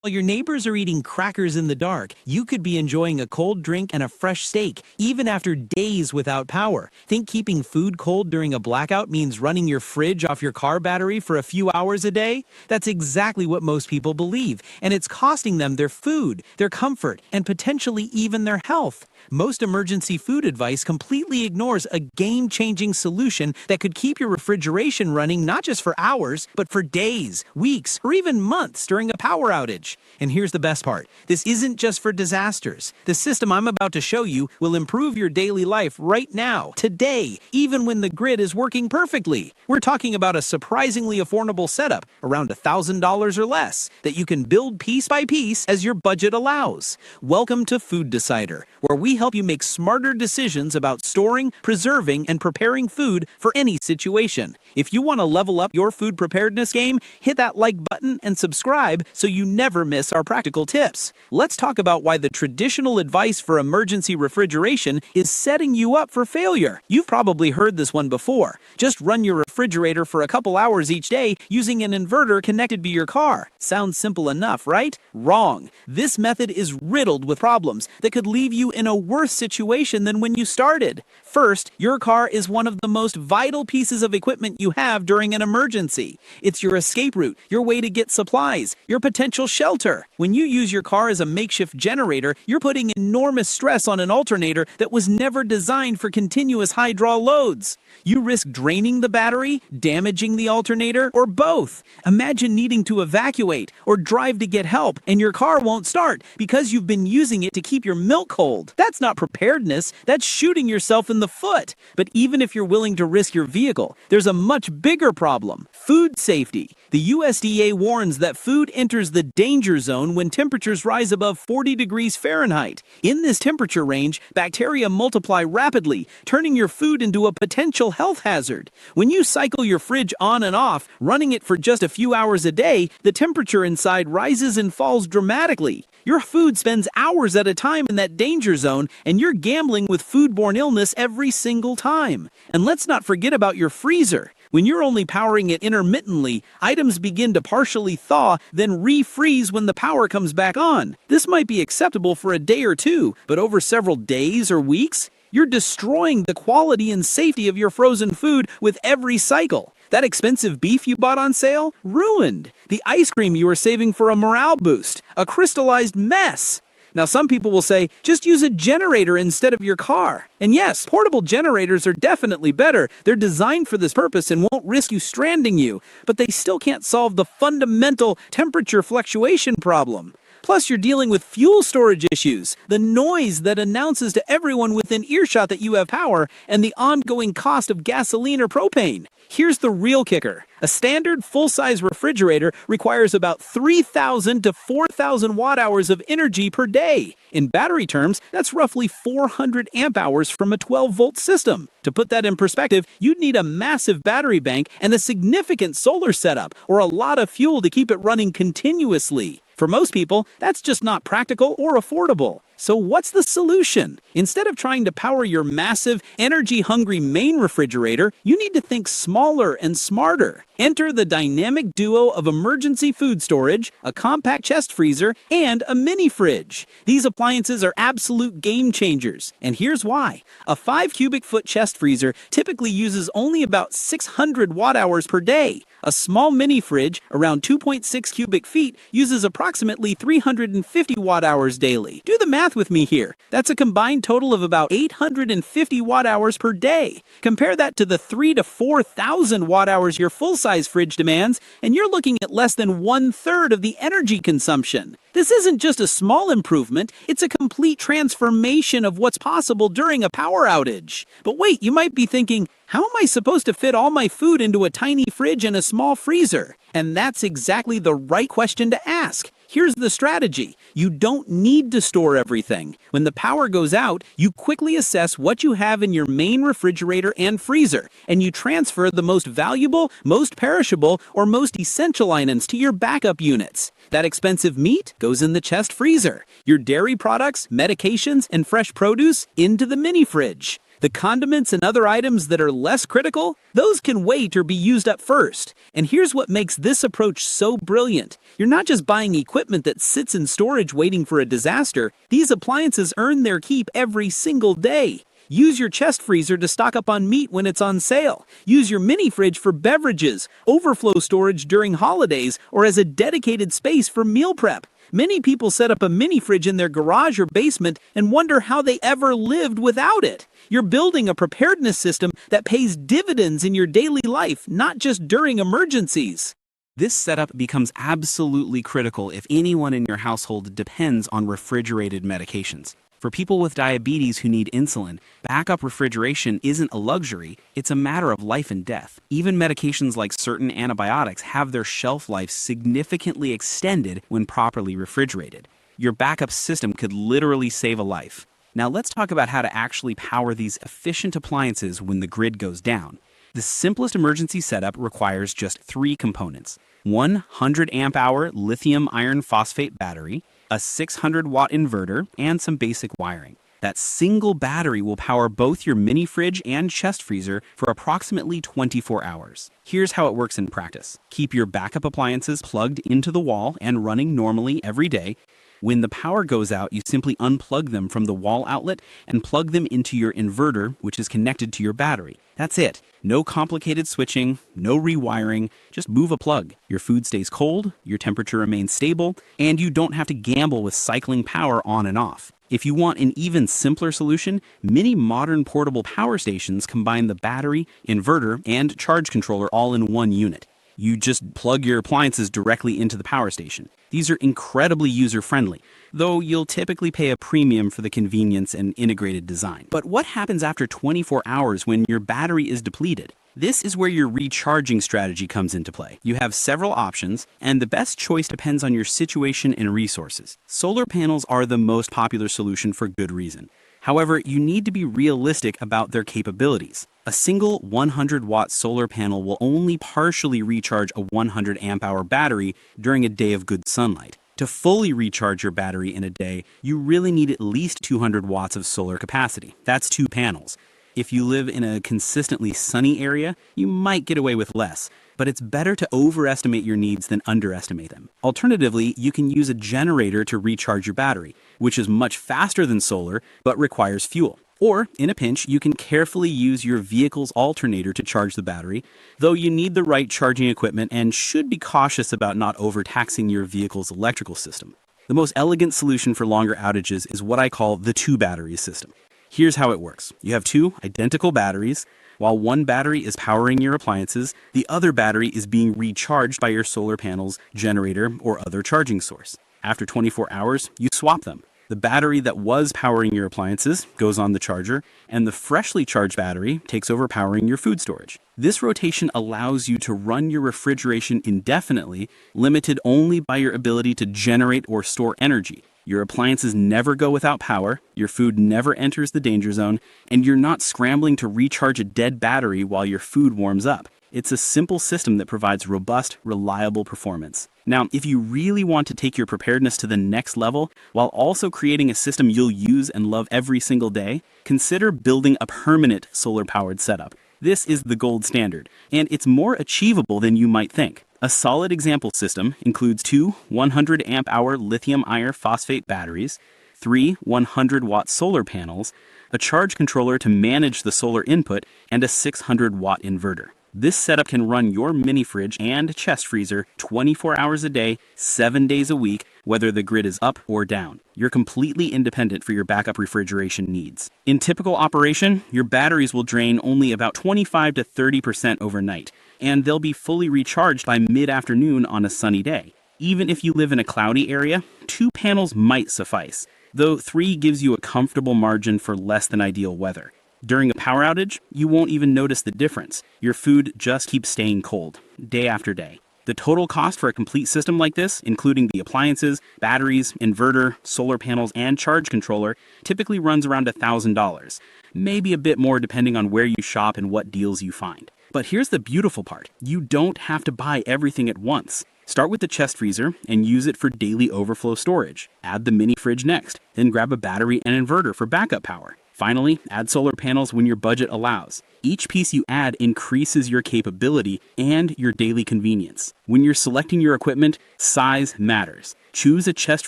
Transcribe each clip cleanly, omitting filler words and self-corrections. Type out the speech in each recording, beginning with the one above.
While your neighbors are eating crackers in the dark, you could be enjoying a cold drink and a fresh steak, even after days without power. Think keeping food cold during a blackout means running your fridge off your car battery for a few hours a day? That's exactly what most people believe, and it's costing them their food, their comfort, and potentially even their health. Most emergency food advice completely ignores a game-changing solution that could keep your refrigeration running not just for hours, but for days, weeks, or even months during a power outage. And here's the best part. This isn't just for disasters. The system I'm about to show you will improve your daily life right now, today, even when the grid is working perfectly. We're talking about a surprisingly affordable setup, around $1,000 or less, that you can build piece by piece as your budget allows. Welcome to Food Decider, where we help you make smarter decisions about storing, preserving, and preparing food for any situation. If you want to level up your food preparedness game, hit that like button and subscribe so you never miss our practical tips. Let's talk about why the traditional advice for emergency refrigeration is setting you up for failure. You've probably heard this one before. Just run your refrigerator for a couple hours each day using an inverter connected to your car. Sounds simple enough, right? Wrong. This method is riddled with problems that could leave you in a worse situation than when you started. First, your car is one of the most vital pieces of equipment you have during an emergency. It's your escape route, your way to get supplies, your potential shelter. When you use your car as a makeshift generator, you're putting enormous stress on an alternator that was never designed for continuous high draw loads. You risk draining the battery, damaging the alternator, or both. Imagine needing to evacuate or drive to get help, and your car won't start because you've been using it to keep your milk cold. That's not preparedness, that's shooting yourself in the foot. But even if you're willing to risk your vehicle, there's a much bigger problem: food safety. The USDA warns that food enters the danger zone when temperatures rise above 40 degrees Fahrenheit. In this temperature range, bacteria multiply rapidly, turning your food into a potential health hazard. When you cycle your fridge on and off, running it for just a few hours a day, the temperature inside rises and falls dramatically. Your food spends hours at a time in that danger zone, and you're gambling with foodborne illness every single time. And let's not forget about your freezer. When you're only powering it intermittently, items begin to partially thaw, then refreeze when the power comes back on. This might be acceptable for a day or two, but over several days or weeks, you're destroying the quality and safety of your frozen food with every cycle. That expensive beef you bought on sale? Ruined. The ice cream you were saving for a morale boost? A crystallized mess. Now, some people will say, just use a generator instead of your car. And yes, portable generators are definitely better. They're designed for this purpose and won't risk you stranding you. But they still can't solve the fundamental temperature fluctuation problem. Plus, you're dealing with fuel storage issues, the noise that announces to everyone within earshot that you have power, and the ongoing cost of gasoline or propane. Here's the real kicker. A standard full-size refrigerator requires about 3,000 to 4,000 watt-hours of energy per day. In battery terms, that's roughly 400 amp-hours from a 12-volt system. To put that in perspective, you'd need a massive battery bank and a significant solar setup, or a lot of fuel to keep it running continuously. For most people, that's just not practical or affordable. So what's the solution? Instead of trying to power your massive, energy-hungry main refrigerator, you need to think smaller and smarter. Enter the dynamic duo of emergency food storage, a compact chest freezer, and a mini fridge. These appliances are absolute game changers, and here's why. A 5 cubic foot chest freezer typically uses only about 600 watt-hours per day. A small mini fridge, around 2.6 cubic feet, uses approximately 350 watt-hours daily. Do the math with me here. That's a combined total of about 850 watt-hours per day. Compare that to the 3,000 to 4,000 watt-hours your full-size fridge demands, and you're looking at less than 1/3 of the energy consumption. This isn't just a small improvement, it's a complete transformation of what's possible during a power outage. But wait, you might be thinking, how am I supposed to fit all my food into a tiny fridge and a small freezer? And that's exactly the right question to ask. Here's the strategy. You don't need to store everything. When the power goes out, you quickly assess what you have in your main refrigerator and freezer, and you transfer the most valuable, most perishable, or most essential items to your backup units. That expensive meat goes in the chest freezer. Your dairy products, medications, and fresh produce into the mini fridge. The condiments and other items that are less critical, those can wait or be used up first. And here's what makes this approach so brilliant. You're not just buying equipment that sits in storage waiting for a disaster. These appliances earn their keep every single day. Use your chest freezer to stock up on meat when it's on sale. Use your mini fridge for beverages, overflow storage during holidays, or as a dedicated space for meal prep. Many people set up a mini fridge in their garage or basement and wonder how they ever lived without it. You're building a preparedness system that pays dividends in your daily life, not just during emergencies. This setup becomes absolutely critical if anyone in your household depends on refrigerated medications. For people with diabetes who need insulin, backup refrigeration isn't a luxury, it's a matter of life and death. Even medications like certain antibiotics have their shelf life significantly extended when properly refrigerated. Your backup system could literally save a life. Now let's talk about how to actually power these efficient appliances when the grid goes down. The simplest emergency setup requires just 3 components: 100 amp hour lithium iron phosphate battery, a 600 watt inverter, and some basic wiring. That single battery will power both your mini fridge and chest freezer for approximately 24 hours. Here's how it works in practice. Keep your backup appliances plugged into the wall and running normally every day. When the power goes out, you simply unplug them from the wall outlet and plug them into your inverter, which is connected to your battery. That's it. No complicated switching, no rewiring, just move a plug. Your food stays cold, your temperature remains stable, and you don't have to gamble with cycling power on and off. If you want an even simpler solution, many modern portable power stations combine the battery, inverter, and charge controller all in one unit. You just plug your appliances directly into the power station. These are incredibly user-friendly, though you'll typically pay a premium for the convenience and integrated design. But what happens after 24 hours when your battery is depleted? This is where your recharging strategy comes into play. You have several options, and the best choice depends on your situation and resources. Solar panels are the most popular solution for good reason. However, you need to be realistic about their capabilities. A single 100-watt solar panel will only partially recharge a 100 amp hour battery during a day of good sunlight. To fully recharge your battery in a day, you really need at least 200 watts of solar capacity. That's 2 panels. If you live in a consistently sunny area, you might get away with less, but it's better to overestimate your needs than underestimate them. Alternatively, you can use a generator to recharge your battery, which is much faster than solar, but requires fuel. Or, in a pinch, you can carefully use your vehicle's alternator to charge the battery, though you need the right charging equipment and should be cautious about not overtaxing your vehicle's electrical system. The most elegant solution for longer outages is what I call the 2-battery system. Here's how it works. You have 2 identical batteries. While one battery is powering your appliances, the other battery is being recharged by your solar panels, generator, or other charging source. After 24 hours, you swap them. The battery that was powering your appliances goes on the charger, and the freshly charged battery takes over powering your food storage. This rotation allows you to run your refrigeration indefinitely, limited only by your ability to generate or store energy. Your appliances never go without power, your food never enters the danger zone, and you're not scrambling to recharge a dead battery while your food warms up. It's a simple system that provides robust, reliable performance. Now, if you really want to take your preparedness to the next level, while also creating a system you'll use and love every single day, consider building a permanent solar-powered setup. This is the gold standard, and it's more achievable than you might think. A solid example system includes 2 100 amp hour lithium iron phosphate batteries, 3 100-watt solar panels, a charge controller to manage the solar input, and a 600-watt inverter. This setup can run your mini fridge and chest freezer 24 hours a day, 7 days a week, whether the grid is up or down. You're completely independent for your backup refrigeration needs. In typical operation, your batteries will drain only about 25 to 30% overnight, and they'll be fully recharged by mid-afternoon on a sunny day. Even if you live in a cloudy area, 2 panels might suffice, though 3 gives you a comfortable margin for less than ideal weather. During a power outage, you won't even notice the difference. Your food just keeps staying cold, day after day. The total cost for a complete system like this, including the appliances, batteries, inverter, solar panels, and charge controller, typically runs around $1,000. Maybe a bit more depending on where you shop and what deals you find. But here's the beautiful part. You don't have to buy everything at once. Start with the chest freezer and use it for daily overflow storage. Add the mini fridge next, then grab a battery and inverter for backup power. Finally, add solar panels when your budget allows. Each piece you add increases your capability and your daily convenience. When you're selecting your equipment, size matters. Choose a chest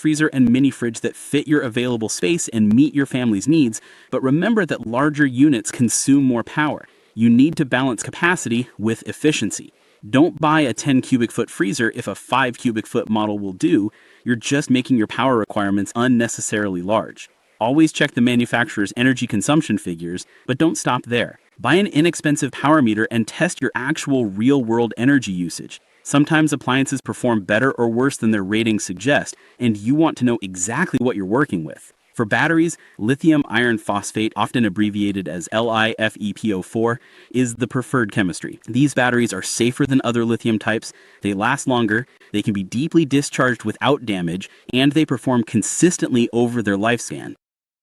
freezer and mini fridge that fit your available space and meet your family's needs, but remember that larger units consume more power. You need to balance capacity with efficiency. Don't buy a 10 cubic foot freezer if a 5 cubic foot model will do. You're just making your power requirements unnecessarily large. Always check the manufacturer's energy consumption figures, but don't stop there. Buy an inexpensive power meter and test your actual real-world energy usage. Sometimes appliances perform better or worse than their ratings suggest, and you want to know exactly what you're working with. For batteries, lithium iron phosphate, often abbreviated as LiFePO4, is the preferred chemistry. These batteries are safer than other lithium types, they last longer, they can be deeply discharged without damage, and they perform consistently over their lifespan.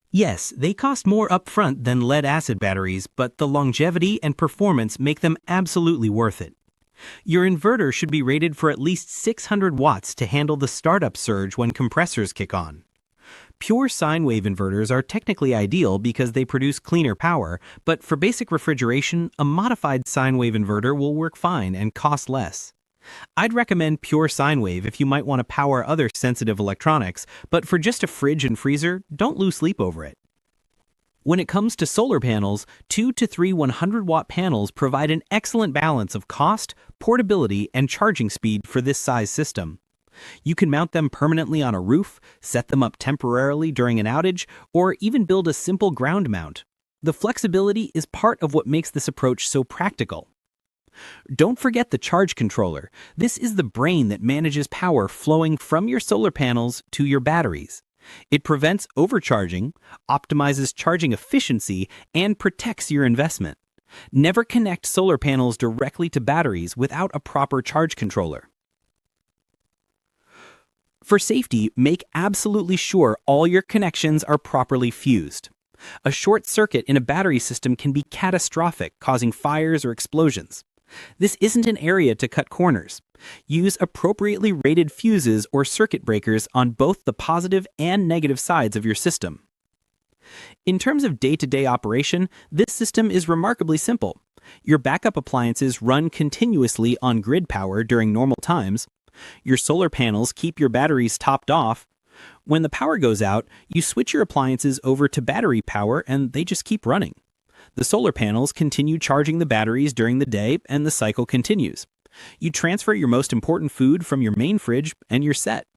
Yes, they cost more upfront than lead-acid batteries, but the longevity and performance make them absolutely worth it. Your inverter should be rated for at least 600 watts to handle the startup surge when compressors kick on. Pure sine wave inverters are technically ideal because they produce cleaner power, but for basic refrigeration, a modified sine wave inverter will work fine and cost less. I'd recommend pure sine wave if you might want to power other sensitive electronics, but for just a fridge and freezer, don't lose sleep over it. When it comes to solar panels, 2 to 3 100-watt panels provide an excellent balance of cost, portability, and charging speed for this size system. You can mount them permanently on a roof, set them up temporarily during an outage, or even build a simple ground mount. The flexibility is part of what makes this approach so practical. Don't forget the charge controller. This is the brain that manages power flowing from your solar panels to your batteries. It prevents overcharging, optimizes charging efficiency, and protects your investment. Never connect solar panels directly to batteries without a proper charge controller. For safety, make absolutely sure all your connections are properly fused. A short circuit in a battery system can be catastrophic, causing fires or explosions. This isn't an area to cut corners. Use appropriately rated fuses or circuit breakers on both the positive and negative sides of your system. In terms of day-to-day operation, this system is remarkably simple. Your backup appliances run continuously on grid power during normal times. Your solar panels keep your batteries topped off. When the power goes out, you switch your appliances over to battery power and they just keep running. The solar panels continue charging the batteries during the day and the cycle continues. You transfer your most important food from your main fridge and you're set.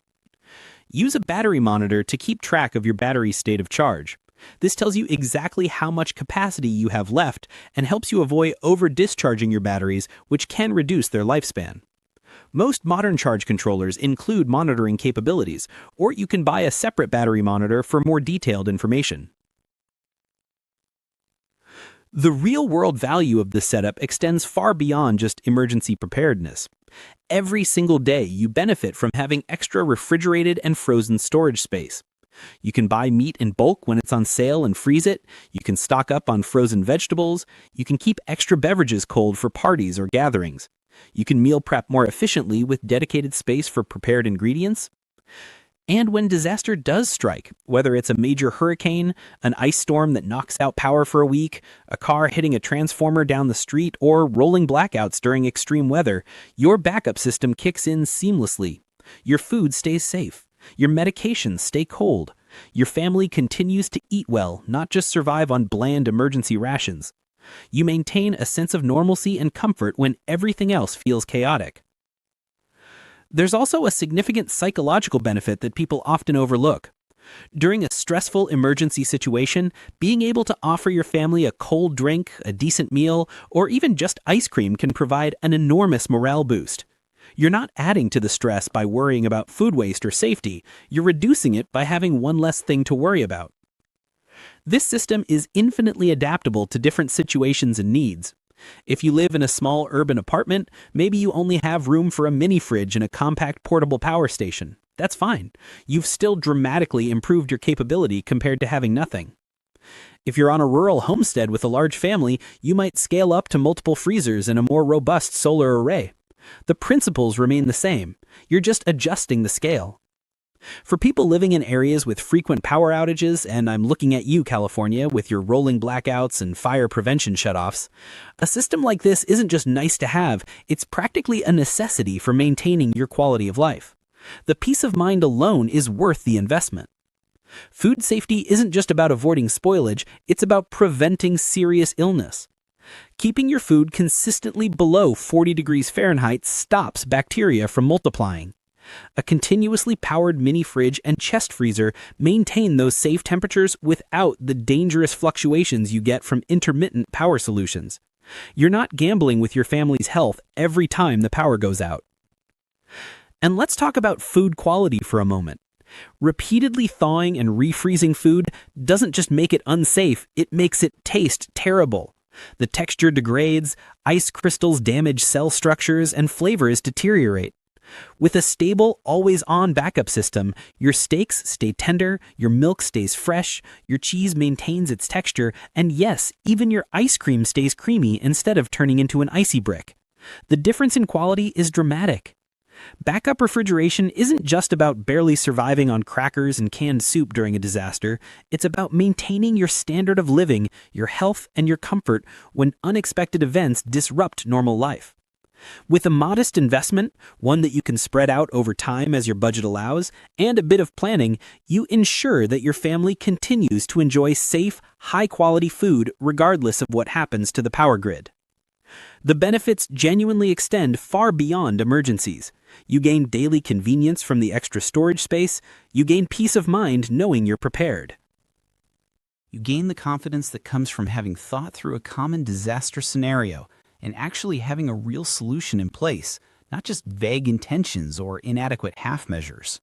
Use a battery monitor to keep track of your battery's state of charge. This tells you exactly how much capacity you have left and helps you avoid over-discharging your batteries, which can reduce their lifespan. Most modern charge controllers include monitoring capabilities, or you can buy a separate battery monitor for more detailed information. The real-world value of this setup extends far beyond just emergency preparedness. Every single day, you benefit from having extra refrigerated and frozen storage space. You can buy meat in bulk when it's on sale and freeze it. You can stock up on frozen vegetables. You can keep extra beverages cold for parties or gatherings. You can meal prep more efficiently with dedicated space for prepared ingredients. And when disaster does strike, whether it's a major hurricane, an ice storm that knocks out power for a week, a car hitting a transformer down the street, or rolling blackouts during extreme weather, your backup system kicks in seamlessly. Your food stays safe. Your medications stay cold. Your family continues to eat well, not just survive on bland emergency rations. You maintain a sense of normalcy and comfort when everything else feels chaotic. There's also a significant psychological benefit that people often overlook. During a stressful emergency situation, being able to offer your family a cold drink, a decent meal, or even just ice cream can provide an enormous morale boost. You're not adding to the stress by worrying about food waste or safety. You're reducing it by having one less thing to worry about. This system is infinitely adaptable to different situations and needs. If you live in a small urban apartment, maybe you only have room for a mini fridge and a compact portable power station. That's fine. You've still dramatically improved your capability compared to having nothing. If you're on a rural homestead with a large family, you might scale up to multiple freezers and a more robust solar array. The principles remain the same. You're just adjusting the scale. For people living in areas with frequent power outages, and I'm looking at you, California, with your rolling blackouts and fire prevention shutoffs, a system like this isn't just nice to have, it's practically a necessity for maintaining your quality of life. The peace of mind alone is worth the investment. Food safety isn't just about avoiding spoilage, it's about preventing serious illness. Keeping your food consistently below 40 degrees Fahrenheit stops bacteria from multiplying. A continuously powered mini fridge and chest freezer maintain those safe temperatures without the dangerous fluctuations you get from intermittent power solutions. You're not gambling with your family's health every time the power goes out. And let's talk about food quality for a moment. Repeatedly thawing and refreezing food doesn't just make it unsafe, it makes it taste terrible. The texture degrades, ice crystals damage cell structures, and flavors deteriorate. With a stable, always-on backup system, your steaks stay tender, your milk stays fresh, your cheese maintains its texture, and yes, even your ice cream stays creamy instead of turning into an icy brick. The difference in quality is dramatic. Backup refrigeration isn't just about barely surviving on crackers and canned soup during a disaster. It's about maintaining your standard of living, your health, and your comfort when unexpected events disrupt normal life. With a modest investment, one that you can spread out over time as your budget allows, and a bit of planning, you ensure that your family continues to enjoy safe, high-quality food regardless of what happens to the power grid. The benefits genuinely extend far beyond emergencies. You gain daily convenience from the extra storage space. You gain peace of mind knowing you're prepared. You gain the confidence that comes from having thought through a common disaster scenario and actually having a real solution in place, not just vague intentions or inadequate half measures.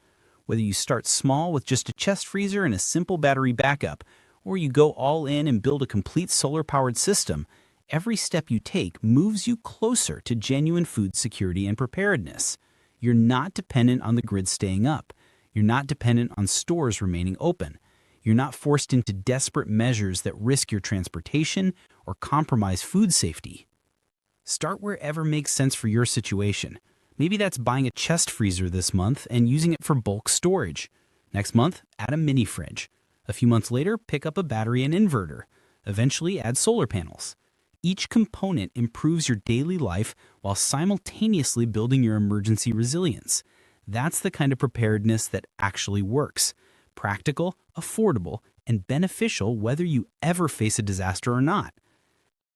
Whether you start small with just a chest freezer and a simple battery backup, or you go all in and build a complete solar-powered system, every step you take moves you closer to genuine food security and preparedness. You're not dependent on the grid staying up. You're not dependent on stores remaining open. You're not forced into desperate measures that risk your transportation or compromise food safety. Start wherever makes sense for your situation. Maybe that's buying a chest freezer this month and using it for bulk storage. Next month, add a mini fridge. A few months later, pick up a battery and inverter. Eventually, add solar panels. Each component improves your daily life while simultaneously building your emergency resilience. That's the kind of preparedness that actually works. Practical, affordable, and beneficial whether you ever face a disaster or not.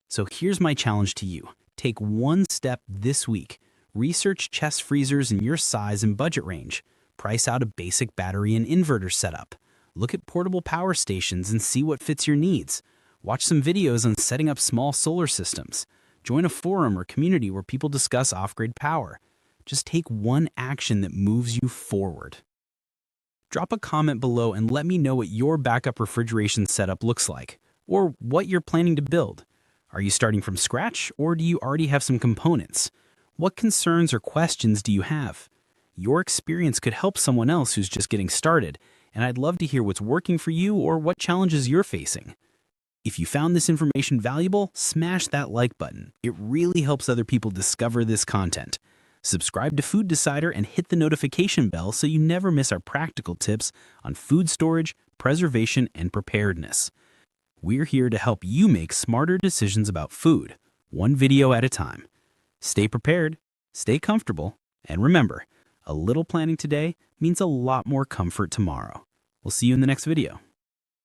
So here's my challenge to you. Take one step this week. Research chest freezers in your size and budget range. Price out a basic battery and inverter setup. Look at portable power stations and see what fits your needs. Watch some videos on setting up small solar systems. Join a forum or community where people discuss off-grid power. Just take one action that moves you forward. Drop a comment below and let me know what your backup refrigeration setup looks like, or what you're planning to build. Are you starting from scratch, or do you already have some components? What concerns or questions do you have? Your experience could help someone else who's just getting started, and I'd love to hear what's working for you or what challenges you're facing. If you found this information valuable, smash that like button. It really helps other people discover this content. Subscribe to Food Decider and hit the notification bell so you never miss our practical tips on food storage, preservation, and preparedness. We're here to help you make smarter decisions about food, one video at a time. Stay prepared, stay comfortable, and remember, a little planning today means a lot more comfort tomorrow. We'll see you in the next video.